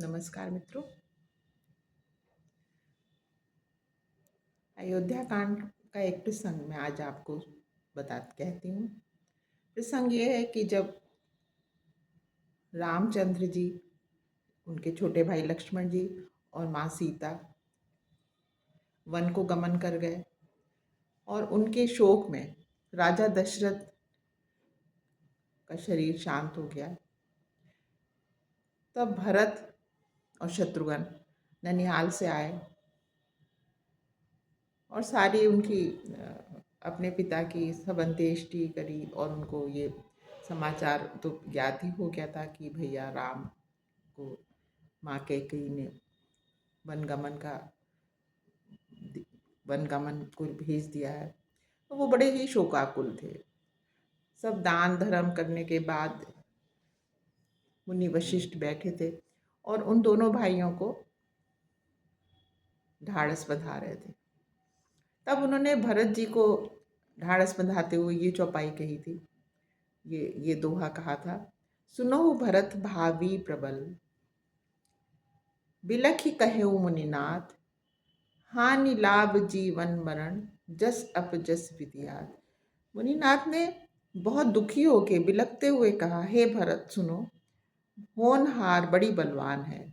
नमस्कार मित्रों। अयोध्या कांड का एक प्रसंग मैं आज आपको कहती हूँ। प्रसंग ये है कि जब रामचंद्र जी, उनके छोटे भाई लक्ष्मण जी और माँ सीता वन को गमन कर गए और उनके शोक में राजा दशरथ का शरीर शांत हो गया, तब भरत और शत्रुघ्न ननिहाल से आए और सारी उनकी अपने पिता की सब अंत्येष्टि करी और उनको ये समाचार तो ज्ञात ही हो गया था कि भैया राम को माँ कैकेयी ने वनगमन का वनगमन को भेज दिया है। तो वो बड़े ही शोकाकुल थे। सब दान धर्म करने के बाद मुनि वशिष्ठ बैठे थे और उन दोनों भाइयों को ढाढ़स बंधा रहे थे। तब उन्होंने भरत जी को ढाढ़स बंधाते हुए ये चौपाई कही थी, ये दोहा कहा था। सुनो भरत भावी प्रबल, बिलखि कहेउ मुनिनाथ, हानि लाभ जीवन मरण, जस अपजस विधियात। मुनिनाथ ने बहुत दुखी होके बिलखते हुए कहा, हे भरत सुनो, होनहार बड़ी बलवान है,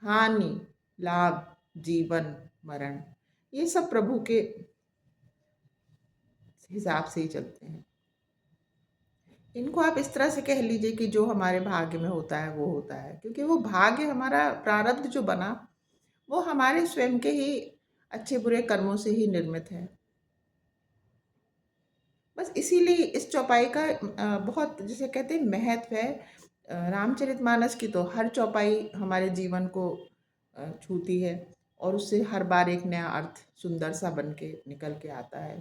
हानि लाभ जीवन मरण ये सब प्रभु के हिसाब से ही चलते हैं। इनको आप इस तरह से कह लीजिए कि जो हमारे भाग्य में होता है वो होता है, क्योंकि वो भाग्य हमारा प्रारब्ध जो बना वो हमारे स्वयं के ही अच्छे बुरे कर्मों से ही निर्मित है। बस इसीलिए इस चौपाई का बहुत जिसे कहते हैं महत्व है। रामचरितमानस की तो हर चौपाई हमारे जीवन को छूती है और उससे हर बार एक नया अर्थ सुंदर सा बन के निकल के आता है।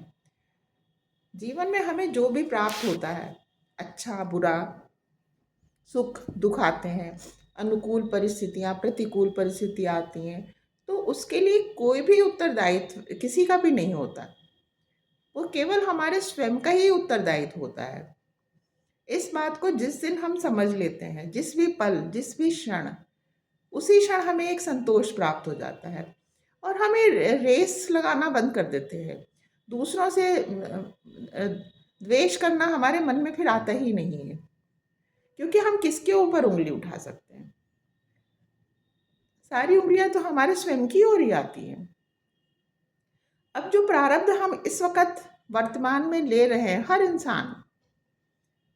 जीवन में हमें जो भी प्राप्त होता है, अच्छा बुरा, सुख दुख आते हैं, अनुकूल परिस्थितियाँ प्रतिकूल परिस्थितियाँ आती हैं, तो उसके लिए कोई भी उत्तरदायित्व किसी का भी नहीं होता। वो केवल हमारे स्वयं का ही उत्तरदायित्व होता है। इस बात को जिस दिन हम समझ लेते हैं, जिस भी पल जिस भी क्षण, उसी क्षण हमें एक संतोष प्राप्त हो जाता है और हमें रेस लगाना बंद कर देते हैं। दूसरों से द्वेष करना हमारे मन में फिर आता ही नहीं है, क्योंकि हम किसके ऊपर उंगली उठा सकते हैं। सारी उंगलियां तो हमारे स्वयं की ओर ही आती हैं। अब जो प्रारब्ध हम इस वक्त वर्तमान में ले रहे हैं हर इंसान,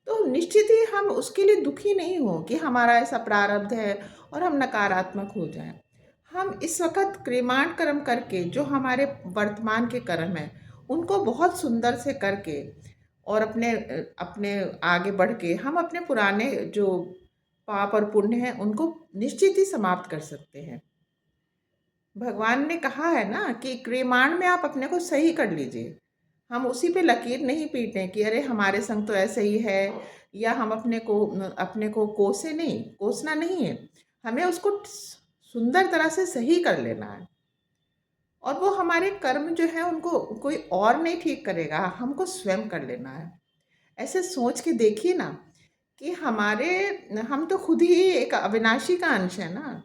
तो निश्चित ही हम उसके लिए दुखी नहीं हो कि हमारा ऐसा प्रारब्ध है और हम नकारात्मक हो जाएं। हम इस वक्त क्रियमाण कर्म करके जो हमारे वर्तमान के कर्म हैं उनको बहुत सुंदर से करके और अपने अपने आगे बढ़ के हम अपने पुराने जो पाप और पुण्य हैं उनको निश्चित ही समाप्त कर सकते हैं। भगवान ने कहा है ना कि क्रियमाण में आप अपने को सही कर लीजिए। हम उसी पे लकीर नहीं पीटें कि अरे हमारे संग तो ऐसे ही है, या हम अपने को कोसना नहीं है। हमें उसको सुंदर तरह से सही कर लेना है और वो हमारे कर्म जो है उनको कोई और नहीं ठीक करेगा, हमको स्वयं कर लेना है। ऐसे सोच के देखिए ना कि हम तो खुद ही एक अविनाशी का अंश है ना।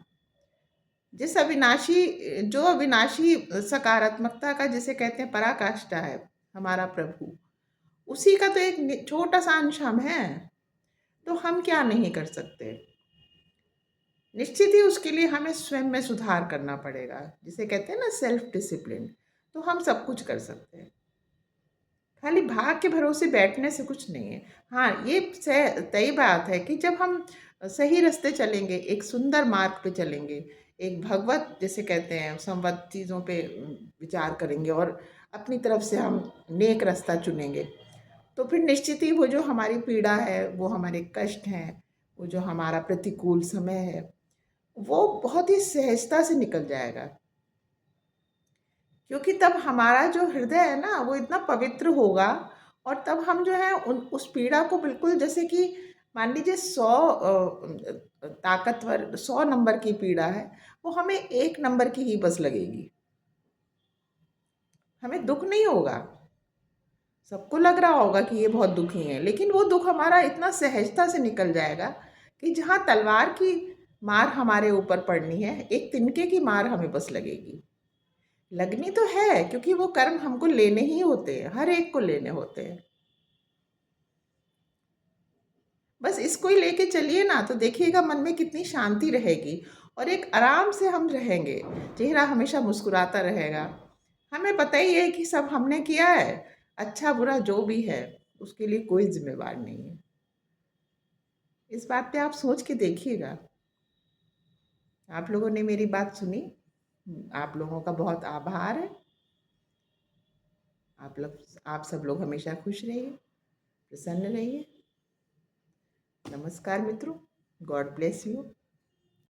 जो अविनाशी सकारात्मकता का जिसे कहते हैं पराकाष्ठा है हमारा प्रभु, उसी का तो एक छोटा सा अंश हम हैं। तो हम क्या नहीं कर सकते। निश्चित ही उसके लिए हमें स्वयं में सुधार करना पड़ेगा, जिसे कहते हैं ना सेल्फ डिसिप्लिन। तो हम सब कुछ कर सकते हैं, खाली भाग के भरोसे बैठने से कुछ नहीं है। हाँ, ये तय बात है कि जब हम सही रास्ते चलेंगे, एक सुंदर मार्ग पे चलेंगे, एक भगवत जिसे कहते हैं संवत चीज़ों पे विचार करेंगे और अपनी तरफ से हम नेक रास्ता चुनेंगे, तो फिर निश्चित ही वो जो हमारी पीड़ा है, वो हमारे कष्ट हैं, वो जो हमारा प्रतिकूल समय है, वो बहुत ही सहजता से निकल जाएगा। क्योंकि तब हमारा जो हृदय है ना वो इतना पवित्र होगा और तब हम जो है उस पीड़ा को बिल्कुल, जैसे कि मान लीजिए 100 नंबर की पीड़ा है, वो हमें 1 नंबर की ही बस लगेगी, हमें दुख नहीं होगा। सबको लग रहा होगा कि ये बहुत दुखी है, लेकिन वो दुख हमारा इतना सहजता से निकल जाएगा कि जहाँ तलवार की मार हमारे ऊपर पड़नी है, एक तिनके की मार हमें बस लगेगी। लगनी तो है क्योंकि वो कर्म हमको लेने ही होते हैं, हर एक को लेने होते हैं। बस इसको ही लेके चलिए ना, तो देखिएगा मन में कितनी शांति रहेगी और एक आराम से हम रहेंगे। चेहरा हमेशा मुस्कुराता रहेगा। हमें पता ही है कि सब हमने किया है, अच्छा बुरा जो भी है उसके लिए कोई जिम्मेवार नहीं है। इस बात पे आप सोच के देखिएगा। आप लोगों ने मेरी बात सुनी, आप लोगों का बहुत आभार है। आप सब लोग हमेशा खुश रहिए, प्रसन्न रहिए। नमस्कार मित्रों, गॉड ब्लेस यू।